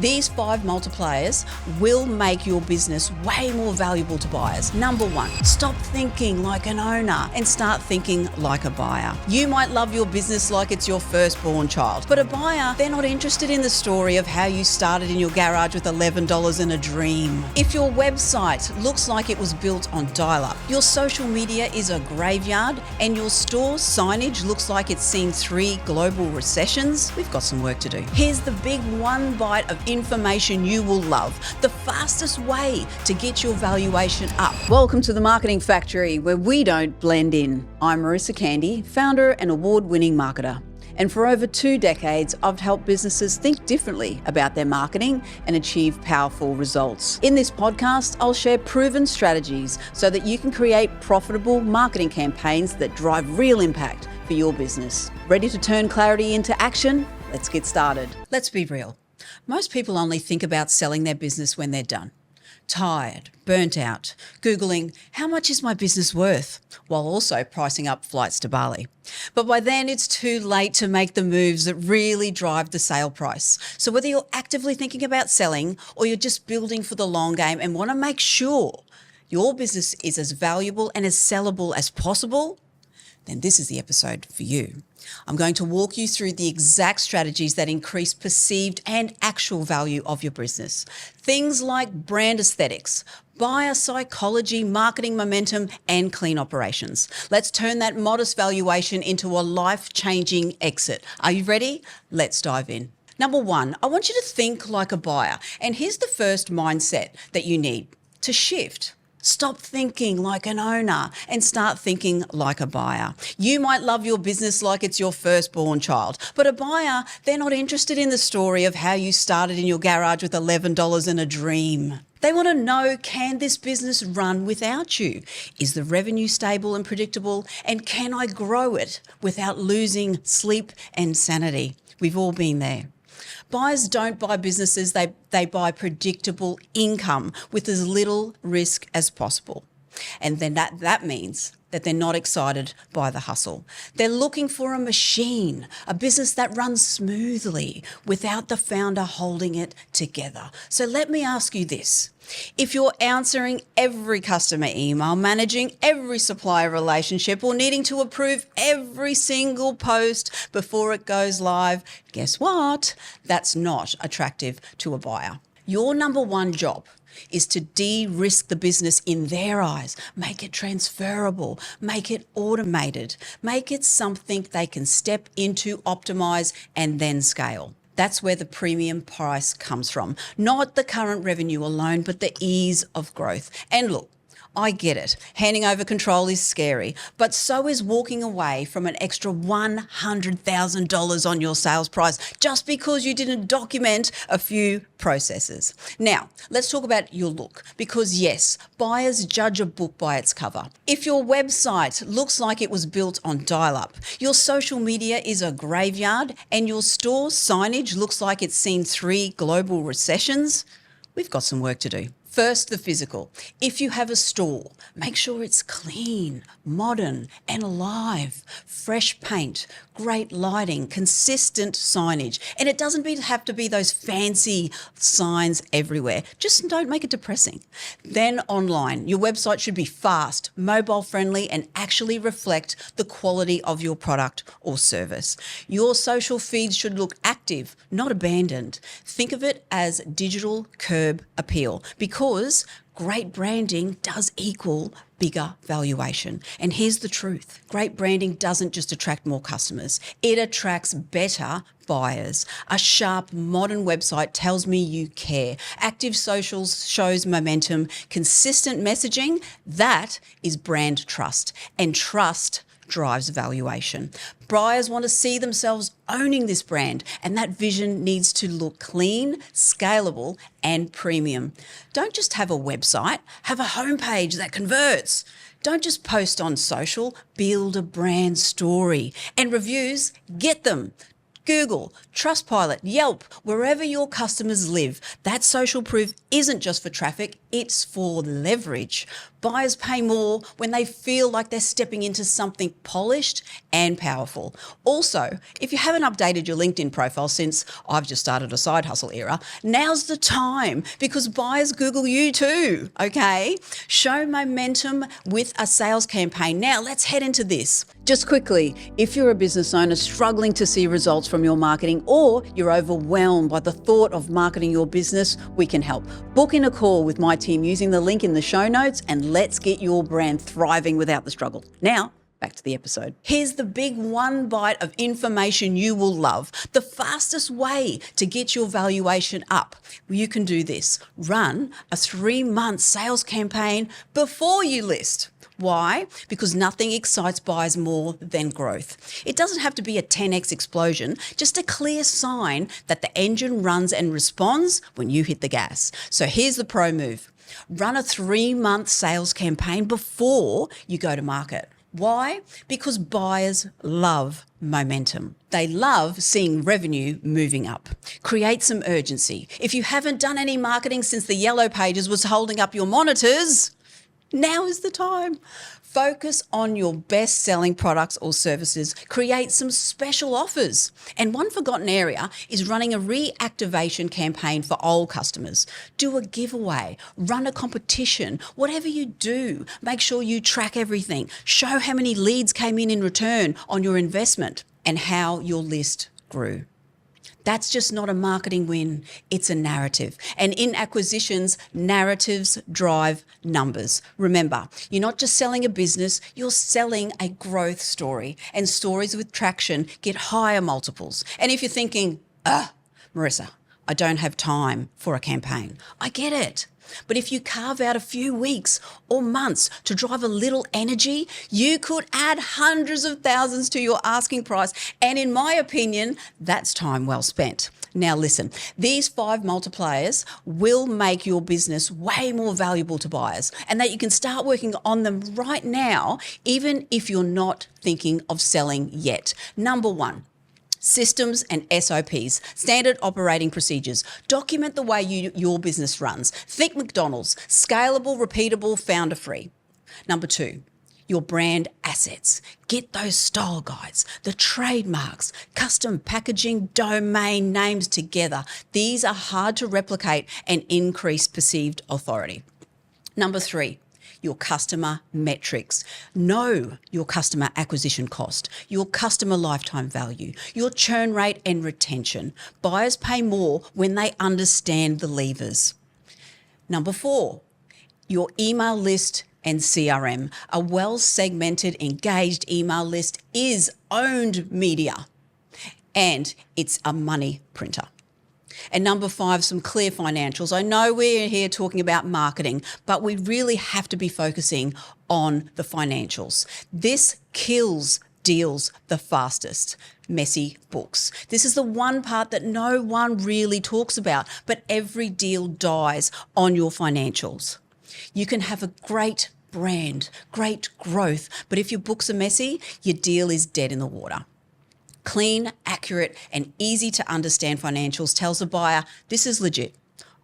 These 5 multipliers will make your business way more valuable to buyers. Number 1, stop thinking like an owner and start thinking like a buyer. You might love your business like it's your firstborn child, but a buyer, they're not interested in the story of how you started in your garage with $11 and a dream. If your website looks like it was built on dial-up, your social media is a graveyard, and your store signage looks like it's seen 3 global recessions, we've got some work to do. Here's the big one bite of information you will love. The fastest way to get your valuation up. Welcome to the Marketing Factory, where we don't blend in. I'm Marissa Candy, founder and award-winning marketer. And for over 2 decades, I've helped businesses think differently about their marketing and achieve powerful results. In this podcast, I'll share proven strategies so that you can create profitable marketing campaigns that drive real impact for your business. Ready to turn clarity into action? Let's get started. Let's be real. Most people only think about selling their business when they're done. Tired, burnt out, Googling, how much is my business worth? While also pricing up flights to Bali. But by then it's too late to make the moves that really drive the sale price. So whether you're actively thinking about selling or you're just building for the long game and want to make sure your business is as valuable and as sellable as possible, then this is the episode for you. I'm going to walk you through the exact strategies that increase perceived and actual value of your business. Things like brand aesthetics, buyer psychology, marketing momentum, and clean operations. Let's turn that modest valuation into a life-changing exit. Are you ready? Let's dive in. Number 1, I want you to think like a buyer. And here's the first mindset that you need to shift. Stop thinking like an owner and start thinking like a buyer. You might love your business like it's your firstborn child, but a buyer, they're not interested in the story of how you started in your garage with $11 and a dream. They want to know, can this business run without you? Is the revenue stable and predictable? And can I grow it without losing sleep and sanity? We've all been there. Buyers don't buy businesses, they buy predictable income with as little risk as possible. And then that means that they're not excited by the hustle. They're looking for a machine, a business that runs smoothly without the founder holding it together. So let me ask you this. If you're answering every customer email, managing every supplier relationship, or needing to approve every single post before it goes live, guess what? That's not attractive to a buyer. Your number 1 job is to de-risk the business in their eyes, make it transferable, make it automated, make it something they can step into, optimize, and then scale. That's where the premium price comes from. Not the current revenue alone, but the ease of growth. And look, I get it. Handing over control is scary, but so is walking away from an extra $100,000 on your sales price just because you didn't document a few processes. Now, let's talk about your look, because yes, buyers judge a book by its cover. If your website looks like it was built on dial-up, your social media is a graveyard, and your store signage looks like it's seen 3 global recessions, we've got some work to do. First, the physical. If you have a store, make sure it's clean, modern, and alive. Fresh paint, great lighting, consistent signage. And it doesn't have to be those fancy signs everywhere. Just don't make it depressing. Then online, your website should be fast, mobile friendly, and actually reflect the quality of your product or service. Your social feeds should look active, not abandoned. Think of it as digital curb appeal, because great branding does equal bigger valuation. And here's the truth. Great branding doesn't just attract more customers. It attracts better buyers. A sharp, modern website tells me you care. Active socials shows momentum. Consistent messaging, that is brand trust. And trust drives valuation. Buyers want to see themselves owning this brand, and that vision needs to look clean, scalable, and premium. Don't just have a website, have a homepage that converts. Don't just post on social, build a brand story. And reviews, get them. Google, Trustpilot, Yelp, wherever your customers live. That social proof isn't just for traffic, it's for leverage. Buyers pay more when they feel like they're stepping into something polished and powerful. Also, if you haven't updated your LinkedIn profile since I've just started a side hustle era, now's the time because buyers Google you too, okay? Show momentum with a sales campaign. Now, let's head into this. Just quickly, if you're a business owner struggling to see results from your marketing or you're overwhelmed by the thought of marketing your business, we can help. Book in a call with my team using the link in the show notes and let's get your brand thriving without the struggle. Now, back to the episode. Here's the big one bite of information you will love. The fastest way to get your valuation up. You can do this. Run a 3-month sales campaign before you list. Why? Because nothing excites buyers more than growth. It doesn't have to be a 10x explosion, just a clear sign that the engine runs and responds when you hit the gas. So here's the pro move. Run a 3-month sales campaign before you go to market. Why? Because buyers love momentum. They love seeing revenue moving up. Create some urgency. If you haven't done any marketing since the yellow pages was holding up your monitors, now is the time. Focus on your best-selling products or services. Create some special offers. And one forgotten area is running a reactivation campaign for old customers. Do a giveaway, run a competition, whatever you do, make sure you track everything. Show how many leads came in return on your investment and how your list grew. That's just not a marketing win, it's a narrative. And in acquisitions, narratives drive numbers. Remember, you're not just selling a business, you're selling a growth story. And stories with traction get higher multiples. And if you're thinking, Marissa, I don't have time for a campaign, I get it. But if you carve out a few weeks or months to drive a little energy, you could add hundreds of thousands to your asking price. And in my opinion, that's time well spent. Now listen, these 5 multipliers will make your business way more valuable to buyers and that you can start working on them right now, even if you're not thinking of selling yet. Number 1. Systems and SOPs, standard operating procedures. Document the way your business runs. Think McDonald's, scalable, repeatable, founder-free. Number 2, your brand assets. Get those style guides, the trademarks, custom packaging, domain names together. These are hard to replicate and increase perceived authority. Number 3, your customer metrics. Know your customer acquisition cost, your customer lifetime value, your churn rate and retention. Buyers pay more when they understand the levers. Number 4, your email list and CRM. A well-segmented, engaged email list is owned media and it's a money printer. And number 5, some clear financials. I know we're here talking about marketing, but we really have to be focusing on the financials. This kills deals the fastest. Messy books. This is the one part that no one really talks about, but every deal dies on your financials. You can have a great brand, great growth, but if your books are messy, your deal is dead in the water. Clean, accurate, and easy to understand financials tells a buyer this is legit.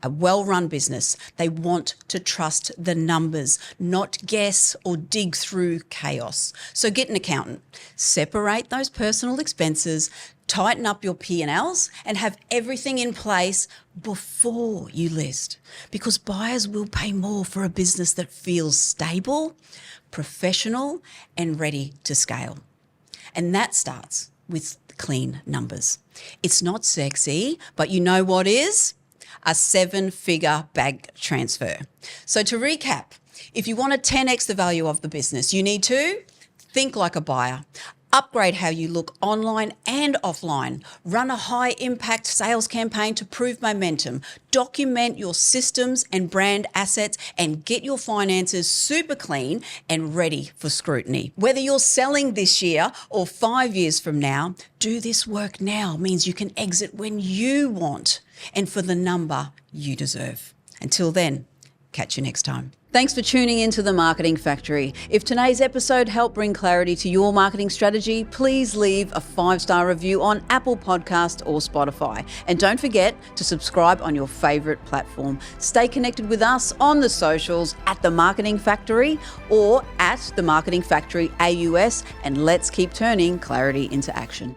A well-run business. They want to trust the numbers, not guess or dig through chaos. So get an accountant. Separate those personal expenses, tighten up your P&Ls, and have everything in place before you list. Because buyers will pay more for a business that feels stable, professional, and ready to scale. And that starts with clean numbers. It's not sexy, but you know what is? A 7-figure bag transfer. So to recap, if you want to 10x the value of the business, you need to think like a buyer, upgrade how you look online and offline, run a high-impact sales campaign to prove momentum, document your systems and brand assets, and get your finances super clean and ready for scrutiny. Whether you're selling this year or 5 years from now, do this work now means you can exit when you want and for the number you deserve. Until then, catch you next time. Thanks for tuning into the Marketing Factory. If today's episode helped bring clarity to your marketing strategy, please leave a 5-star review on Apple Podcast or Spotify. And don't forget to subscribe on your favourite platform. Stay connected with us on the socials at The Marketing Factory or at The Marketing Factory AUS, and let's keep turning clarity into action.